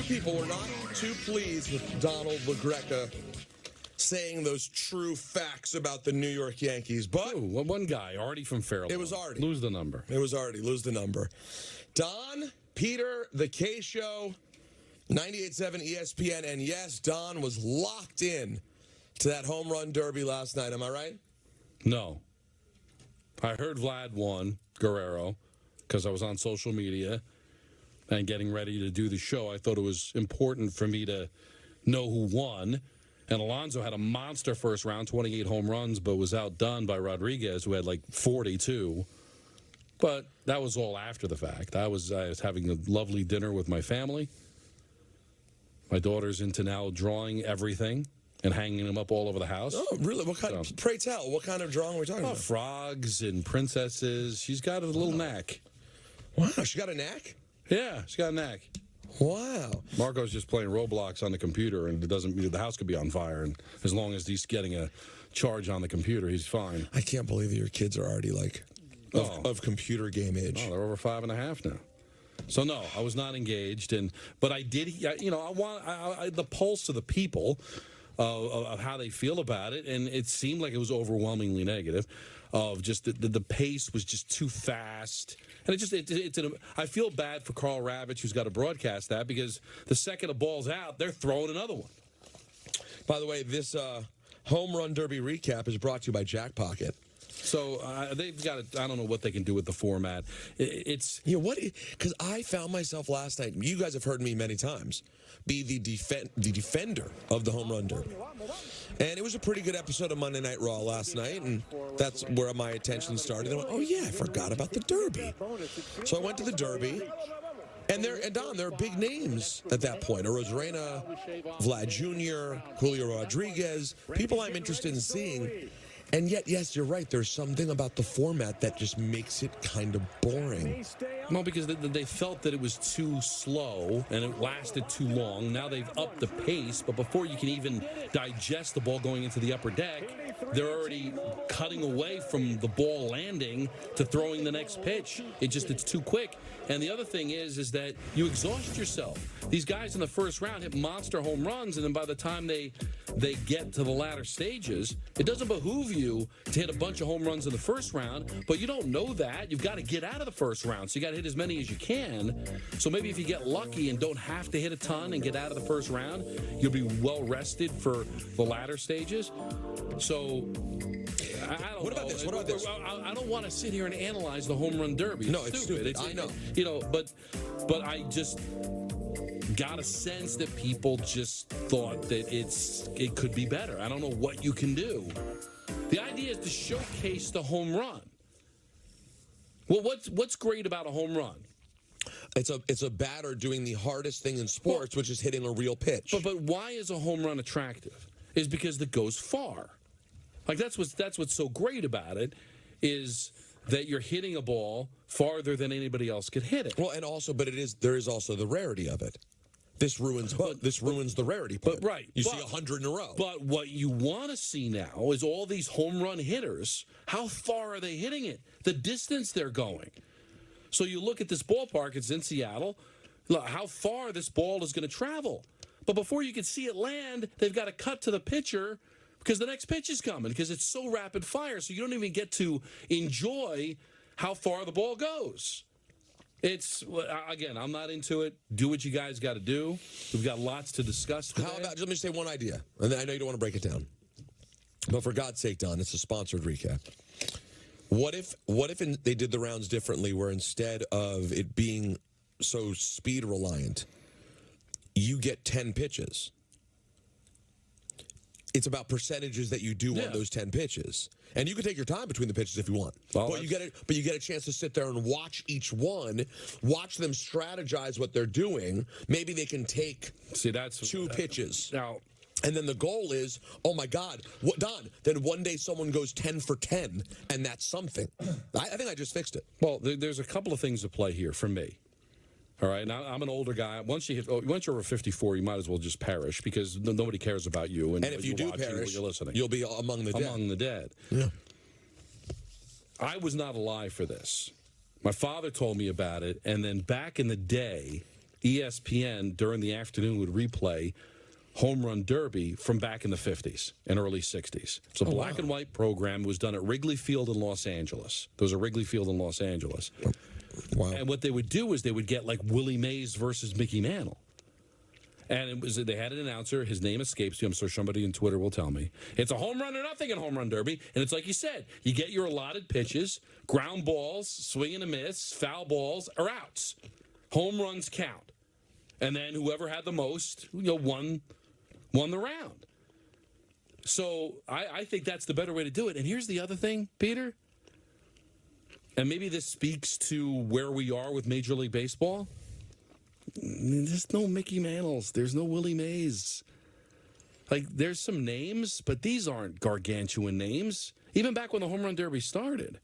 people were not too pleased with Donald LaGreca saying those true facts about the New York Yankees. But one guy, Artie from Fairlawn. It was Artie. Lose the number. It was Artie. Lose the number. Don, Peter, the K Show, 98.7 ESPN. And yes, Don was locked in to that home run derby last night. Am I right? No. I heard Vlad won, Guerrero, because I was on social media and getting ready to do the show. I thought it was important for me to know who won. And Alonso had a monster first round, 28 home runs, but was outdone by Rodriguez, who had like 42. But that was all after the fact. I was having a lovely dinner with my family. My daughter's into now drawing everything and hanging them up all over the house. Oh, really? What kind? So, pray tell, what kind of drawing are we talking about? Frogs and princesses. She's got a little knack. Wow, she got a knack? Yeah, she's got a knack. Wow. Marco's just playing Roblox on the computer, and it doesn't mean the house could be on fire. And as long as he's getting a charge on the computer, he's fine. I can't believe that your kids are already like of computer game age. Oh, they're over 5.5 now. So no, I was not engaged, but I did. You know, I want the pulse of the people. Of how they feel about it, and it seemed like it was overwhelmingly negative. Of just the pace was just too fast, and I feel bad for Carl Ravitch, who's got to broadcast that, because the second a ball's out, they're throwing another one. By the way, this home run derby recap is brought to you by Jack Pocket. So they've got I don't know what they can do with the format. It's because I found myself last night. You guys have heard me many times be the defender of the home run derby, and it was a pretty good episode of Monday Night Raw last night, and that's where my attention started. I went, oh yeah, I forgot about the derby. So I went to the derby. And Don, there are big names at that point. Arozarena, Vlad Jr., Julio Rodriguez, people I'm interested in seeing. And yet, yes, you're right. There's something about the format that just makes it kind of boring. No, because they felt that it was too slow and it lasted too long. Now they've upped the pace, but before you can even digest the ball going into the upper deck, they're already cutting away from the ball landing to throwing the next pitch. It's too quick. And the other thing is that you exhaust yourself. These guys in the first round hit monster home runs, and then by the time they get to the latter stages, it doesn't behoove you to hit a bunch of home runs in the first round, but you don't know that. You've got to get out of the first round, so you got to hit as many as you can. So maybe if you get lucky and don't have to hit a ton and get out of the first round, you'll be well rested for the latter stages. So I don't know. What about this? I don't want to sit here and analyze the home run derby. No, it's stupid. I know. But I just got a sense that people just thought that it could be better. I don't know what you can do. The idea is to showcase the home run. Well, what's great about a home run? It's a batter doing the hardest thing in sports, which is hitting a real pitch. But why is a home run attractive? Is because it goes far. Like that's what's so great about it, is that you're hitting a ball farther than anybody else could hit it. Well, and also, there is also the rarity of it. This ruins the rarity part. But right, you see 100 in a row. But what you want to see now is all these home run hitters. How far are they hitting it? The distance they're going. So you look at this ballpark. It's in Seattle. Look how far this ball is going to travel. But before you can see it land, they've got to cut to the pitcher because the next pitch is coming because it's so rapid fire. So you don't even get to enjoy how far the ball goes. It's, again, I'm not into it. Do what you guys got to do. We've got lots to discuss today. How about, let me say one idea. And I know you don't want to break it down. But for God's sake, Don, it's a sponsored recap. What if they did the rounds differently, where instead of it being so speed reliant, you get 10 pitches? It's about percentages that you do on those 10 pitches. And you can take your time between the pitches if you want. Well, but you get a chance to sit there and watch each one, watch them strategize what they're doing. Maybe they can take two pitches. Now, and then the goal is, oh my God, Don, then one day someone goes 10 for 10, and that's something. I think I just fixed it. Well, there's a couple of things to play here for me. All right, now I'm an older guy. Once you're over 54, you might as well just perish because nobody cares about you. And if you do perish, you're listening. You'll be among the dead. Among the dead. Yeah. I was not alive for this. My father told me about it, and then back in the day, ESPN during the afternoon would replay Home Run Derby from back in the 50s and early 60s. It's a black and white program. It was done at Wrigley Field in Los Angeles. There was a Wrigley Field in Los Angeles. Wow. And what they would do is they would get like Willie Mays versus Mickey Mantle. And they had an announcer. His name escapes me. I'm sure somebody on Twitter will tell me. It's a home run or nothing in Home Run Derby. And it's like you said, you get your allotted pitches, ground balls, swing and a miss, foul balls, or outs. Home runs count. And then whoever had the most, won the round. So I think that's the better way to do it. And here's the other thing, Peter. And maybe this speaks to where we are with Major League Baseball. There's no Mickey Mantles. There's no Willie Mays. Like, there's some names, but these aren't gargantuan names. Even back when the Home Run Derby started.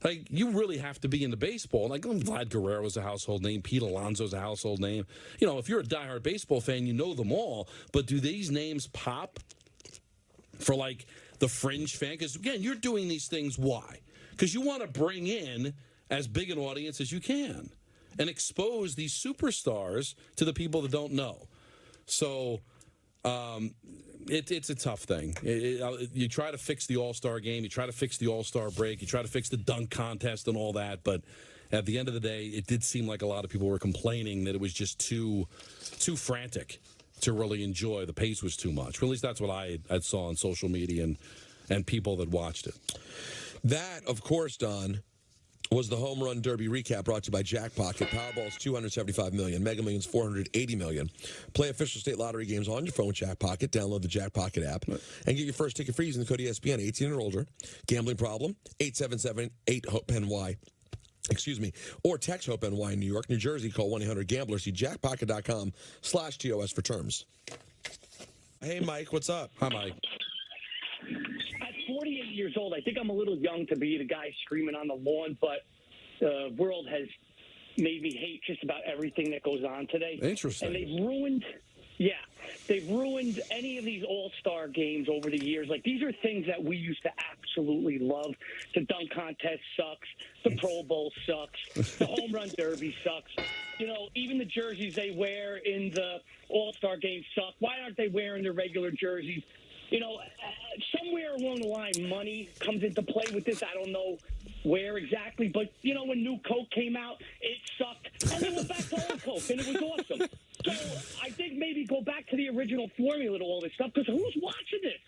Like, you really have to be into baseball. Like, Vlad Guerrero's a household name. Pete Alonso's a household name. If you're a diehard baseball fan, you know them all. But do these names pop for, like, the fringe fan? Because, again, you're doing these things, why? Because you want to bring in as big an audience as you can and expose these superstars to the people that don't know. So it's a tough thing. You try to fix the All-Star game. You try to fix the All-Star break. You try to fix the dunk contest and all that. But at the end of the day, it did seem like a lot of people were complaining that it was just too frantic to really enjoy. The pace was too much. Or at least that's what I saw on social media and people that watched it. That, of course, Don, was the Home Run Derby recap brought to you by Jackpocket. Powerball's $275 million, Mega Millions $480 million. Play official state lottery games on your phone with Jackpocket. Download the Jackpocket app and get your first ticket free using the code ESPN. 18 or older. Gambling problem? 877-8-HOPE-NY. Excuse me. Or text HOPE-NY in New York, New Jersey. Call 1-800-GAMBLER. See jackpocket.com/TOS for terms. Hey, Mike. What's up? Hi, Mike. 48 years old. I think I'm a little young to be the guy screaming on the lawn, but the world has made me hate just about everything that goes on today. Interesting. And they've ruined any of these all-star games over the years. Like, these are things that we used to absolutely love. The dunk contest sucks. The Pro Bowl sucks. The Home Run Derby sucks. Even the jerseys they wear in the all-star game suck. Why aren't they wearing their regular jerseys? Somewhere along the line, money comes into play with this. I don't know where exactly, but, when new Coke came out, it sucked. And then went back to old Coke, and it was awesome. So I think maybe go back to the original formula to all this stuff, because who's watching this?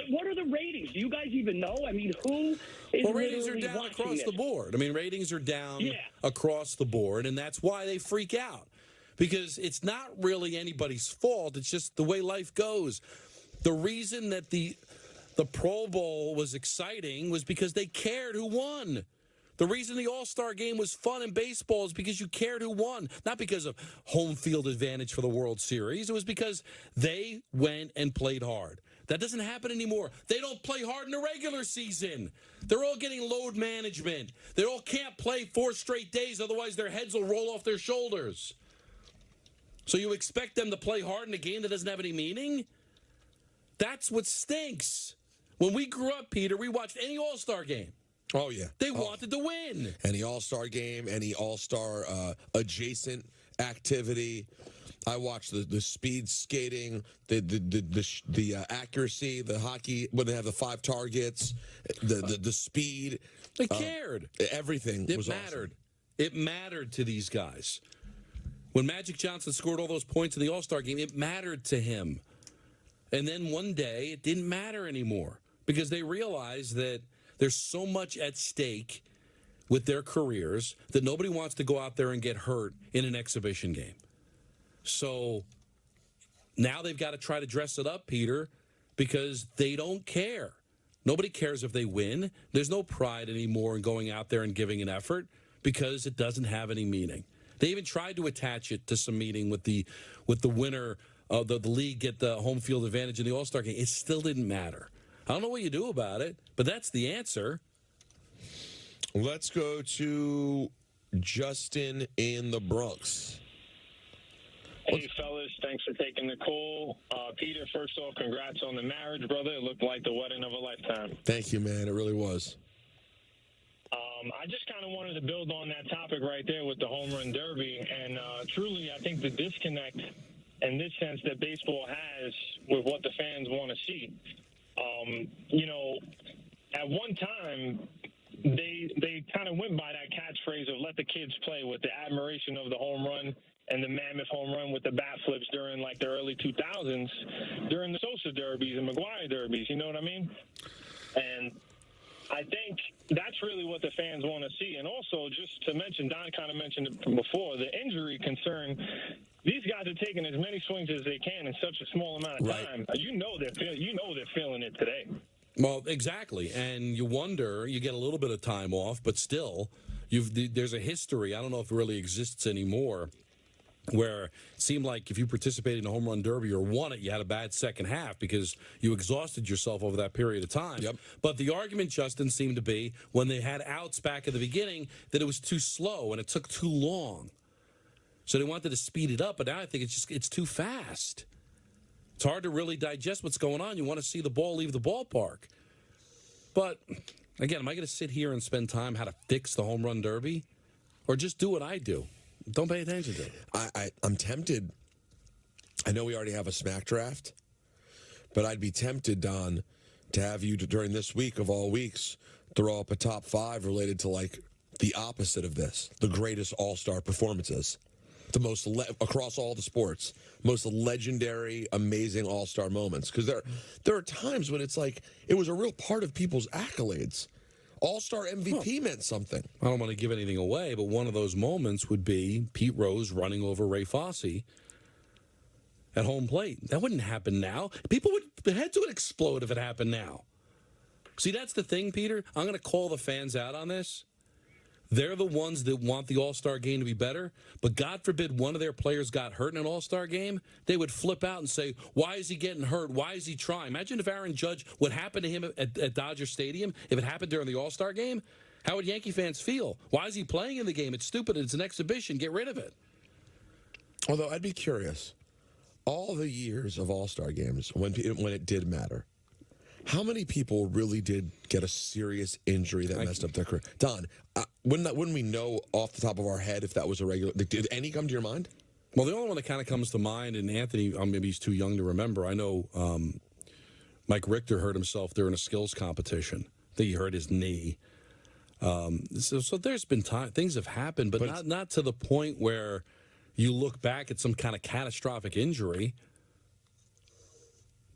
What are the ratings? Do you guys even know? I mean, who is ratings are down across the board. I mean, ratings are down across the board, and that's why they freak out. Because it's not really anybody's fault. It's just the way life goes. The reason that the Pro Bowl was exciting was because they cared who won. The reason the All-Star game was fun in baseball is because you cared who won, not because of home field advantage for the World Series. It was because they went and played hard. That doesn't happen anymore. They don't play hard in the regular season. They're all getting load management. They all can't play 4 straight days, otherwise their heads will roll off their shoulders. So you expect them to play hard in a game that doesn't have any meaning? That's what stinks. When we grew up, Peter, we watched any All-Star game. Oh, yeah. They wanted to win. Any All-Star game, any All-Star adjacent activity. I watched the speed skating, the accuracy, the hockey, when they have the 5 targets, the speed. They cared. Everything was mattered. Awesome. It mattered to these guys. When Magic Johnson scored all those points in the All-Star game, it mattered to him. And then one day, it didn't matter anymore because they realized that there's so much at stake with their careers that nobody wants to go out there and get hurt in an exhibition game. So now they've got to try to dress it up, Peter, because they don't care. Nobody cares if they win. There's no pride anymore in going out there and giving an effort because it doesn't have any meaning. They even tried to attach it to some meaning with the winner of the league get the home field advantage in the All-Star game. It still didn't matter. I don't know what you do about it, but that's the answer. Let's go to Justin in the Bronx. Hey, fellas, thanks for taking the call. Peter, first off, congrats on the marriage, brother. It looked like the wedding of a lifetime. Thank you, man. It really was. I just kind of wanted to build on that topic right there with the home run derby. And truly, I think the disconnect in this sense that baseball has with what the fans want to see. At one time, they kind of went by that catchphrase of let the kids play with the admiration of the home run and the mammoth home run with the bat flips during like the early 2000s, during the Sosa derbies and McGwire derbies, you know what I mean? And I think that's really what the fans want to see. And also, just to mention, Don kind of mentioned it before, the injury concern. These guys are taking as many swings as they can in such a small amount of time. You know they're feeling it today. Well, exactly. And you wonder, you get a little bit of time off, but still, there's a history. I don't know if it really exists anymore, where it seemed like if you participated in a home run derby or won it, you had a bad second half because you exhausted yourself over that period of time. Yep. But the argument, Justin, seemed to be when they had outs back at the beginning that it was too slow and it took too long. So they wanted to speed it up, but now I think it's too fast. It's hard to really digest what's going on. You want to see the ball leave the ballpark. But, again, am I going to sit here and spend time how to fix the home run derby? Or just do what I do? Don't pay attention to it. I'm tempted. I know we already have a smack draft, but I'd be tempted, Don, to have you during this week of all weeks throw up a top 5 related to, like, the opposite of this, the greatest all-star performances. The most across all the sports, most legendary, amazing all-star moments. Because there are times when it's like it was a real part of people's accolades. All-star MVP meant something. I don't want to give anything away, but one of those moments would be Pete Rose running over Ray Fosse at home plate. That wouldn't happen now. The heads would explode if it happened now. See, that's the thing, Peter. I'm going to call the fans out on this. They're the ones that want the All-Star game to be better, but God forbid one of their players got hurt in an All-Star game, they would flip out and say, why is he getting hurt? Why is he trying? Imagine if Aaron Judge, what happened to him at Dodger Stadium, if it happened during the All-Star game, how would Yankee fans feel? Why is he playing in the game? It's stupid. It's an exhibition. Get rid of it. Although I'd be curious, all the years of All-Star games, when it did matter, how many people really did get a serious injury that messed up their career? Don, wouldn't we know off the top of our head if that was a regular? Did any come to your mind? Well, the only one that kind of comes to mind, and Anthony, maybe he's too young to remember. I know Mike Richter hurt himself during a skills competition. I think he hurt his knee. So there's been things have happened, but not to the point where you look back at some kind of catastrophic injury.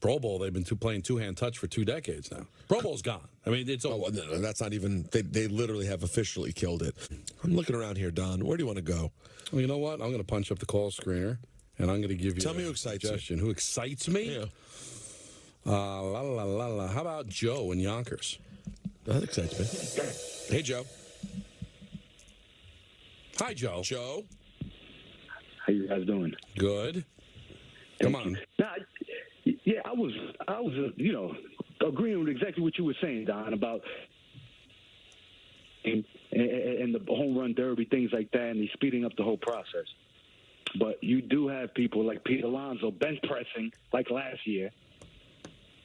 Pro Bowl, they've been playing two-hand touch for 2 decades now. Pro Bowl's gone. I mean, it's over. No, that's not even. They literally have officially killed it. I'm looking around here, Don. Where do you want to go? Well, you know what? I'm going to punch up the call screener, and I'm going to give you. Tell me who excites suggestion. you. Who excites me? Yeah. How about Joe in Yonkers? That excites me. Hey, Joe. Hi, Joe. Joe. How you guys doing? Good. Come on. Now, yeah, I was, agreeing with exactly what you were saying, Don, about and the home run derby, things like that, and he's speeding up the whole process. But you do have people like Pete Alonso bench pressing like last year,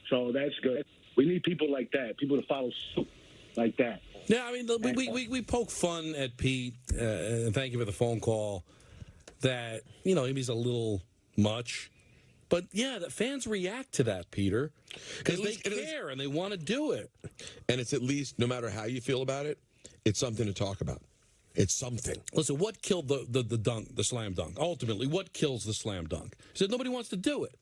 so that's good. We need people like that, people to follow suit like that. Yeah, I mean, we poke fun at Pete, and thank you for the phone call, that, he's a little much. But, yeah, the fans react to that, Peter, because they care and they want to do it. And it's at least, no matter how you feel about it, it's something to talk about. It's something. Listen, what killed the dunk, the slam dunk? Ultimately, what kills the slam dunk? He said nobody wants to do it.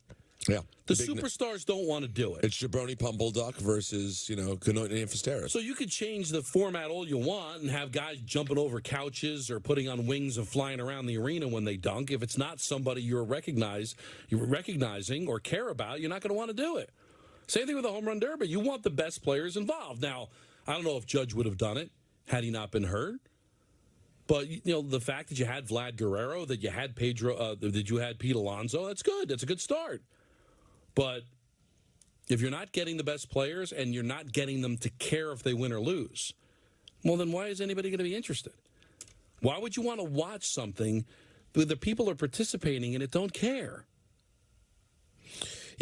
Yeah. The superstars don't want to do it. It's Jabroni Pumpleduck versus, Canote and Fisteris. So you could change the format all you want and have guys jumping over couches or putting on wings and flying around the arena when they dunk. If it's not somebody you're recognizing or care about, you're not going to want to do it. Same thing with the home run derby. You want the best players involved. Now, I don't know if Judge would have done it had he not been hurt. But, the fact that you had Vlad Guerrero, that you had that you had Pete Alonso, that's good. That's a good start. But if you're not getting the best players and you're not getting them to care if they win or lose, well, then why is anybody going to be interested? Why would you want to watch something where the people are participating in it don't care?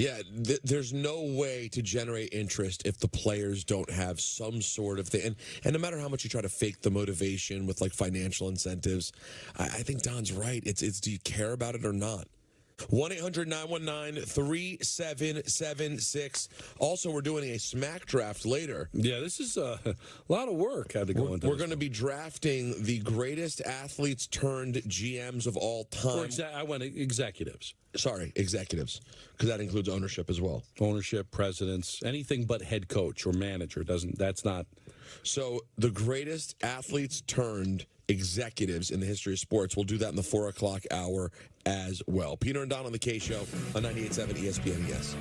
Yeah, there's no way to generate interest if the players don't have some sort of thing. And no matter how much you try to fake the motivation with like financial incentives, I think Don's right. It's do you care about it or not? 1-800-919-3776. Also, we're doing a smack draft later. Yeah, this is a lot of work had to go into. We're going to be drafting the greatest athletes turned GMs of all time. I went executives. Sorry, executives, because that includes ownership as well. Ownership, presidents, anything but head coach or manager that's not. So the greatest athletes turned executives in the history of sports. We'll do that in the 4 o'clock hour as well. Peter and Don on the K Show on 98.7 ESPN. Yes.